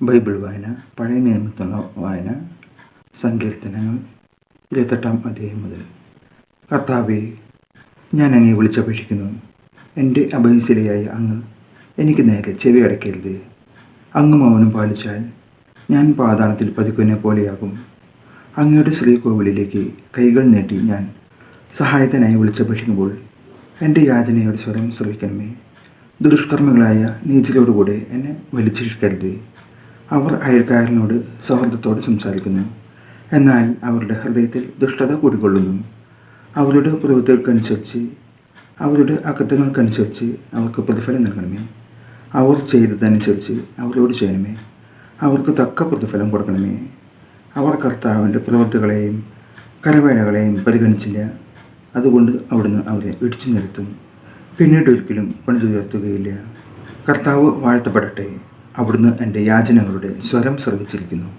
Bible വായന, പഴയ നിയമത്തിലുള്ള വായന, സങ്കീർത്തനങ്ങൾ 28-ാം അധ്യായം മുതൽ. കർത്താവേ, ഞാൻ അങ്ങയെ വിളിച്ചപേക്ഷിക്കുന്നു. എൻ്റെ അഭയശിലയായ അങ്ങ് എനിക്ക് നേരെ ചെവി അടയ്ക്കരുത്. അങ്ങ് മൗനം പാലിച്ചാൽ ഞാൻ പാതാളത്തിൽ പതിക്കുവിനെ പോലെയാകും. അങ്ങയുടെ ശ്രീകോവിലിലേക്ക് കൈകൾ നീട്ടി ഞാൻ സഹായത്തിനായി വിളിച്ചപേക്ഷിക്കുമ്പോൾ എൻ്റെ യാചനയുടെ സ്വരം ശ്രവിക്കണമേ. ദുഷ്കർമ്മികളായ നീചരോടുകൂടെ എന്നെ വലിച്ചിരിക്കരുത്. അവർ അയൽക്കാരനോട് സൗഹൃദത്തോടെ സംസാരിക്കുന്നു, എന്നാൽ അവരുടെ ഹൃദയത്തിൽ ദുഷ്ടത കുടികൊള്ളുന്നു. അവരുടെ പ്രവൃത്തികൾക്കനുസരിച്ച്, അവരുടെ അകൃത്യങ്ങൾക്കനുസരിച്ച് അവർക്ക് പ്രതിഫലം നൽകണമേ. അവർ ചെയ്തതനുസരിച്ച് അവരോട് ചെയ്യണമേ. അവർക്ക് തക്ക പ്രതിഫലം കൊടുക്കണമേ. അവർ കർത്താവിൻ്റെ പ്രവൃത്തികളെയും കരവേലകളെയും പരിഗണിച്ചില്ല. അതുകൊണ്ട് അവിടുന്ന് അവരെ ഇടിച്ചു നിരത്തും, പിന്നീട് ഒരിക്കലും പണിതുയർത്തുകയില്ല. കർത്താവ് വാഴ്ത്തപ്പെടട്ടെ. അവിടുന്ന് എൻ്റെ യാചനകളുടെ സ്വരം ശ്രവിച്ചിരിക്കുന്നു.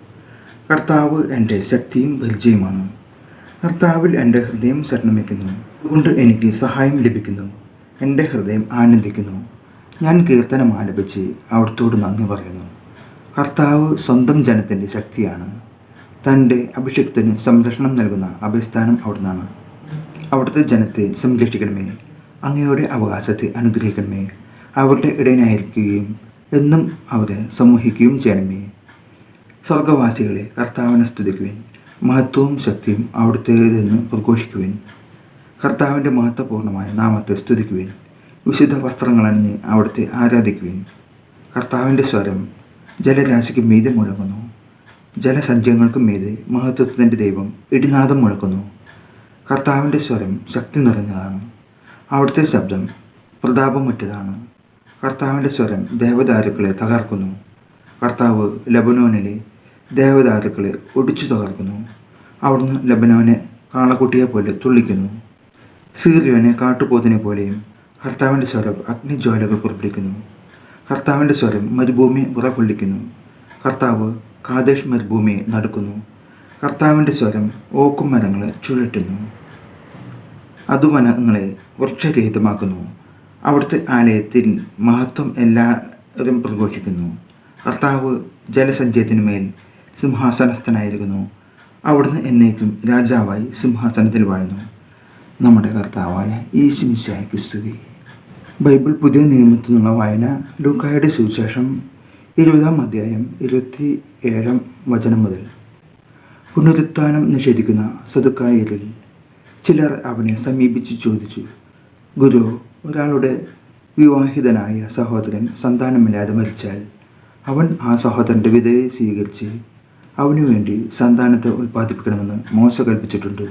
കർത്താവ് എൻ്റെ ശക്തിയും പരിചയമാണ്. കർത്താവിൽ എൻ്റെ ഹൃദയം ശരണമിക്കുന്നു. അതുകൊണ്ട് എനിക്ക് സഹായം ലഭിക്കുന്നു. എൻ്റെ ഹൃദയം ആനന്ദിക്കുന്നു. ഞാൻ കീർത്തനം ആലപിച്ച് അവിടുത്തോട് നന്ദി പറയുന്നു. കർത്താവ് സ്വന്തം ജനത്തിൻ്റെ ശക്തിയാണ്. തൻ്റെ അഭിഷിക്തന് സംരക്ഷണം നൽകുന്ന അഭയസ്ഥാനം അവിടുന്നാണ്. അവിടുത്തെ ജനത്തെ സംരക്ഷിക്കണമേ. അങ്ങയുടെ അവകാശത്തെ അനുഗ്രഹിക്കണമേ. അവരുടെ ഇടയനായിരിക്കുകയും എന്നും അവരെ സമൂഹിക്കുകയും ചെയ്യണമേ. സ്വർഗവാസികളെ, കർത്താവിനെ സ്തുതിക്കുവിൻ. മഹത്വവും ശക്തിയും അവിടുത്തേതെന്ന് പ്രഘോഷിക്കുവിൻ. കർത്താവിൻ്റെ മഹത്വപൂർണ്ണമായ നാമത്തെ സ്തുതിക്കുവിൻ. വിശുദ്ധ വസ്ത്രങ്ങളണിഞ്ഞ് അവിടുത്തെ ആരാധിക്കുവിൻ. കർത്താവിൻ്റെ സ്വരം ജലരാശിക്ക് മീതെ മുഴങ്ങുന്നു. ജലസഞ്ചയങ്ങൾക്കും മീതെ മഹത്വത്തിൻ്റെ ദൈവം ഇടിനാദം മുഴക്കുന്നു. കർത്താവിൻ്റെ സ്വരം ശക്തി നിറഞ്ഞതാണ്. അവിടുത്തെ ശബ്ദം പ്രതാപമുറ്റതാണ്. കർത്താവിൻ്റെ സ്വരം ദേവദാരുക്കളെ തകർക്കുന്നു. കർത്താവ് ലബനോനിലെ ദേവദാരുക്കളെ ഒടിച്ചു തകർക്കുന്നു. അവിടുന്ന് ലബനോനെ കാളക്കുട്ടിയെ പോലെ തുള്ളിക്കുന്നു. സീറിയോനെ കാട്ടുപോത്തിനെ പോലെയും. കർത്താവിൻ്റെ സ്വരം അഗ്നിജ്വാലകൾ പുറപ്പെടുവിക്കുന്നു. കർത്താവിൻ്റെ സ്വരം മരുഭൂമി വിറകൊള്ളിക്കുന്നു. കർത്താവ് കാദേശ് മരുഭൂമിയെ നടുക്കുന്നു. കർത്താവിൻ്റെ സ്വരം ഓക്കും മരങ്ങളെ ചുഴറ്റുന്നു. അതുവനങ്ങളെ വൃക്ഷരഹിതമാക്കുന്നു. അവിടുത്തെ ആലയത്തിൽ മഹത്വം എല്ലാവരും പ്രഘോഷിക്കുന്നു. കർത്താവ് ജലസഞ്ചയത്തിനുമേൽ സിംഹാസനസ്ഥനായിരിക്കുന്നു. അവിടുന്ന് എന്നേക്കും രാജാവായി സിംഹാസനത്തിൽ വാഴുന്നു. നമ്മുടെ കർത്താവായ യേശു മിശിഹായ്ക്ക് സ്തുതി. ബൈബിൾ പുതിയ നിയമത്തിനുള്ള വായന, ലൂക്കായുടെ സുവിശേഷം 20-ാം അധ്യായം 27-ാം വചനം മുതൽ. പുനരുത്ഥാനം നിഷേധിക്കുന്ന സദുക്കായരിൽ ചിലർ അവനെ സമീപിച്ച് ചോദിച്ചു, ഗുരു, ഒരാളുടെ വിവാഹിതനായ സഹോദരൻ സന്താനമില്ലാതെ മരിച്ചാൽ അവൻ ആ സഹോദരൻ്റെ വിധവയെ സ്വീകരിച്ച് അവനു വേണ്ടി സന്താനത്തെ ഉൽപ്പാദിപ്പിക്കണമെന്ന് മോശ കൽപ്പിച്ചിട്ടുണ്ട്.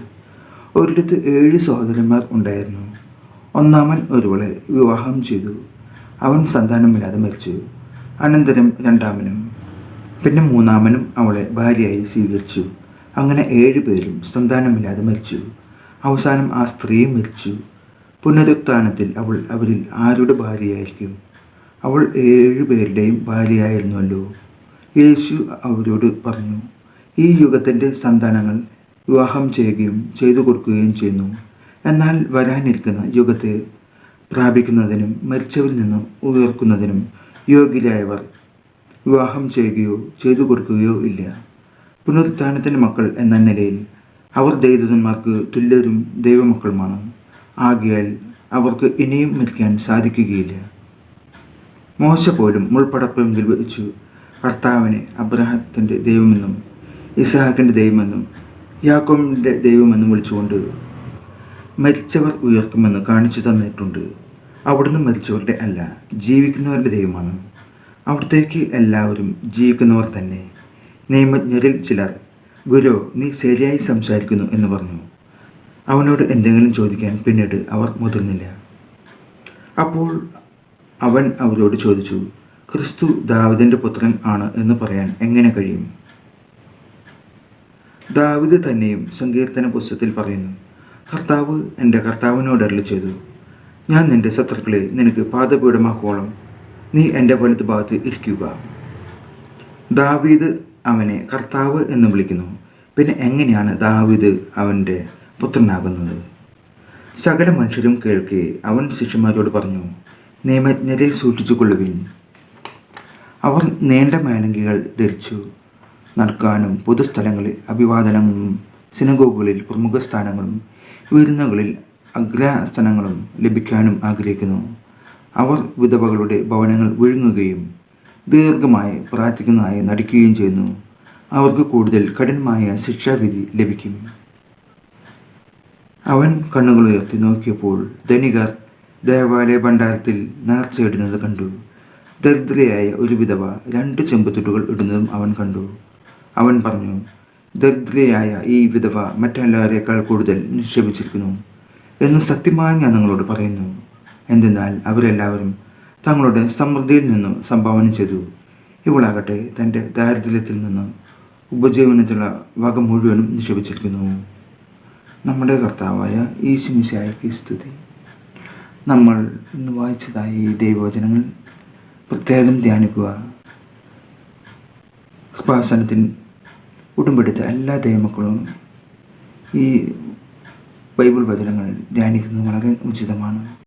ഒരിടത്ത് 7 സഹോദരന്മാർ ഉണ്ടായിരുന്നു. ഒന്നാമൻ ഒരുവളെ വിവാഹം ചെയ്തു. അവൻ സന്താനമില്ലാതെ മരിച്ചു. അനന്തരം രണ്ടാമനും പിന്നെ മൂന്നാമനും അവളെ ഭാര്യയായി സ്വീകരിച്ചു. അങ്ങനെ 7 പേരും സന്താനമില്ലാതെ മരിച്ചു. അവസാനം ആ സ്ത്രീയും മരിച്ചു. പുനരുത്ഥാനത്തിൽ അവൾ അവരിൽ ആരുടെ ഭാര്യയായിരിക്കും? അവൾ 7 പേരുടെയും ഭാര്യയായിരുന്നുവല്ലോ. യേശു അവരോട് പറഞ്ഞു, ഈ യുഗത്തിൻ്റെ സന്താനങ്ങൾ വിവാഹം ചെയ്യുകയും ചെയ്തു കൊടുക്കുകയും ചെയ്യുന്നു. എന്നാൽ വരാനിരിക്കുന്ന യുഗത്തെ പ്രാപിക്കുന്നതിനും മരിച്ചവരിൽ നിന്ന് ഉയർക്കുന്നതിനും യോഗ്യരായവർ വിവാഹം ചെയ്യുകയോ ചെയ്തു കൊടുക്കുകയോ ഇല്ല. പുനരുത്ഥാനത്തിൻ്റെ മക്കൾ എന്ന നിലയിൽ അവർ ദൈവദൂതന്മാർക്ക് തുല്യരും ദൈവമക്കളുമാണ്. ആകയാൽ അവർക്ക് ഇനിയും മരിക്കാൻ സാധിക്കുകയില്ല. മോശ പോലും മുൾപ്പടപ്പിൽ വെച്ചു കർത്താവിനെ അബ്രഹാത്തിൻ്റെ ദൈവമെന്നും ഇസ്ഹാക്കിൻ്റെ ദൈവമെന്നും യാക്കോബിൻ്റെ ദൈവമെന്നും വിളിച്ചുകൊണ്ട് മരിച്ചവർ ഉയർക്കുമെന്ന് കാണിച്ചു തന്നിട്ടുണ്ട്. അവിടുന്ന് മരിച്ചവരുടെ അല്ല, ജീവിക്കുന്നവരുടെ ദൈവമാണ്. അവിടത്തേക്ക് എല്ലാവരും ജീവിക്കുന്നവർ തന്നെ. നിയമജ്ഞരിൽ ചിലർ, ഗുരു, നീ ശരിയായി സംസാരിക്കുന്നു എന്ന് പറഞ്ഞു. അവനോട് എന്തെങ്കിലും ചോദിക്കാൻ പിന്നീട് അവർ മുതിർന്നില്ല. അപ്പോൾ അവൻ അവരോട് ചോദിച്ചു, ക്രിസ്തു ദാവീദിൻ്റെ പുത്രൻ ആണ് എന്ന് പറയാൻ എങ്ങനെ കഴിയും? ദാവീദ് തന്നെയും സങ്കീർത്തന പുസ്തകത്തിൽ പറയുന്നു, കർത്താവ് എൻ്റെ കർത്താവിനോട് അരുളി ചെയ്തു, ഞാൻ നിൻ്റെ ശത്രുക്കളെ നിനക്ക് പാദപീഠമാക്കോളം നീ എൻ്റെ വലതു ഭാഗത്ത് ഇരിക്കുക. ദാവീദ് അവനെ കർത്താവ് എന്ന് വിളിക്കുന്നു. പിന്നെ എങ്ങനെയാണ് ദാവീദ് അവൻ്റെ പുത്രനാകുന്നത്? സകല മനുഷ്യരും കേൾക്കെ അവൻ ശിഷ്യന്മാരോട് പറഞ്ഞു, നിയമജ്ഞരെ സൂക്ഷിച്ചു കൊള്ളുവിൻ. അവർ നീണ്ട മേലങ്കികൾ ധരിച്ചു. നടക്കാനും പൊതുസ്ഥലങ്ങളിൽ അഭിവാദനങ്ങളും സിനഗോഗുകളിൽ പ്രമുഖ സ്ഥാനങ്ങളും വിരുന്നുകളിൽ അഗ്രാസനങ്ങളും ലഭിക്കാനും ആഗ്രഹിക്കുന്നു. അവർ വിധവകളുടെ ഭവനങ്ങൾ വിഴുങ്ങുകയും ദീർഘമായി പ്രാർത്ഥിക്കുന്നതായി നടിക്കുകയും ചെയ്യുന്നു. അവർക്ക് കൂടുതൽ കഠിനമായ ശിക്ഷാവിധി ലഭിക്കും. അവൻ കണ്ണുകളുയർത്തി നോക്കിയപ്പോൾ ധനികർ ദേവാലയ ഭണ്ഡാരത്തിൽ നേർച്ചയിടുന്നത് കണ്ടു. ദരിദ്രയായ ഒരു വിധവ 2 ചെമ്പുതുട്ടുകൾ ഇടുന്നതും അവൻ കണ്ടു. അവൻ പറഞ്ഞു, ദരിദ്രയായ ഈ വിധവ മറ്റെല്ലാവരേക്കാൾ കൂടുതൽ നിക്ഷേപിച്ചിരിക്കുന്നു എന്ന് സത്യമായി ഞാൻ നിങ്ങളോട് പറയുന്നു. എന്തെന്നാൽ അവരെല്ലാവരും തങ്ങളുടെ സമൃദ്ധിയിൽ നിന്നും സംഭാവന ചെയ്തു. ഇവളാകട്ടെ തൻ്റെ ദാരിദ്ര്യത്തിൽ നിന്ന് ഉപജീവനത്തിലുള്ള വക മുഴുവനും നിക്ഷേപിച്ചിരിക്കുന്നു. നമ്മുടെ കർത്താവായ ഈശോമിശിഹായ്ക്ക് സ്തുതി. നമ്മൾ ഇന്ന് വായിച്ചതായ ഈ ദൈവവചനങ്ങൾ പ്രത്യേകം ധ്യാനിക്കുക. കൃപാസനത്തിൽ ഉടമ്പെടുത്ത എല്ലാ ദൈവമക്കളും ഈ ബൈബിൾ വചനങ്ങൾ ധ്യാനിക്കുന്നത് വളരെ ഉചിതമാണ്.